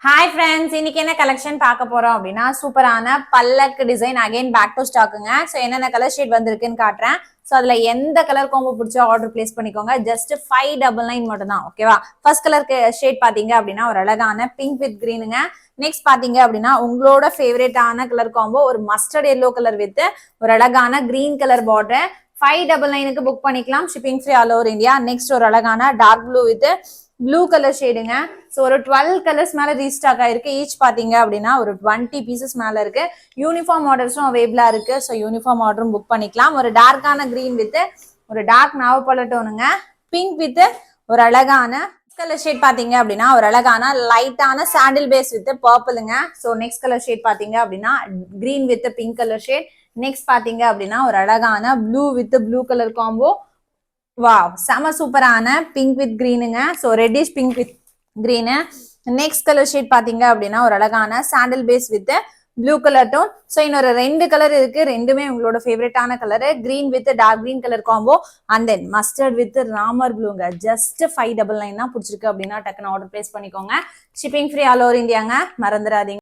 Hi friends, இன்னைக்கு என்ன collection பார்க்க போறோம் அப்படின்னா சூப்பரான பல்லக் டிசைன் அகைன் பேக் டு ஸ்டாக்குங்க. ஸோ என்னென்ன கலர் ஷேட் வந்திருக்குன்னு காட்டுறேன். ஸோ அதுல எந்த கலர் காம்போ பிடிச்சோ ஆர்டர் பிளேஸ் பண்ணிக்கோங்க. ஜஸ்ட் 599 மட்டும் தான், ஓகேவா? ஃபர்ஸ்ட் கலர் ஷேட் பாத்தீங்க அப்படின்னா ஒரு அழகான பிங்க் வித் கிரீனுங்க. நெக்ஸ்ட் பாத்தீங்க அப்படின்னா உங்களோட ஃபேவரட்டான கலர் காம்போ ஒரு மஸ்டர்ட் எல்லோ கலர் வித் ஒரு அழகான கிரீன் கலர் பார்டர். 599க்கு புக் பண்ணிக்கலாம். Shipping free all over India. Next ஒரு அழகான dark blue with blue colour ஷேடுங்க. ஸோ ஒரு 12 கலர்ஸ் மேல ரீஸ்டாக் ஆயிருக்கு. ஈச் பாத்தீங்க அப்படின்னா ஒரு 20 பீசஸ் மேல இருக்கு. யூனிஃபார்ம் ஆர்டர்ஸும் அவைலபிளா இருக்கு. ஸோ யூனிஃபார்ம் ஆர்டரும் புக் பண்ணிக்கலாம். ஒரு டார்க்கான கிரீன் வித் ஒரு டார்க் நாவப்பழ டோனுங்க. பிங்க் வித் ஒரு அழகான கலர் ஷேட் பாத்தீங்க அப்படின்னா ஒரு அழகான லைட்டான சாண்டில் பேஸ் வித் பர்பிளுங்க. ஸோ நெக்ஸ்ட் கலர் ஷேட் பாத்தீங்க அப்படின்னா green with pink colour shade. Next பாத்தீங்க அப்படின்னா ஒரு அழகான blue with blue colour combo. Wow, செம சூப்பரான பிங்க் வித் கிரீனுங்க. So reddish pink with green. Next colour shade பாத்தீங்க அப்படின்னா ஒரு அழகான sandal base with blue colour tone. So இன்னொரு 2 கலர் இருக்கு. ரெண்டுமே உங்களோட ஃபேவரட்டான colour. Green with dark green colour combo and then mustard with Ramar ப்ளூங்க. ஜஸ்ட் 599 தான். பிடிச்சிருக்கு அப்படின்னா டக்குன்னு ஆர்டர் பிளேஸ் பண்ணிக்கோங்க. ஷிப்பிங் ஃப்ரீ ஆல் ஓவர் இந்தியாங்க, மறந்துடாதீங்க.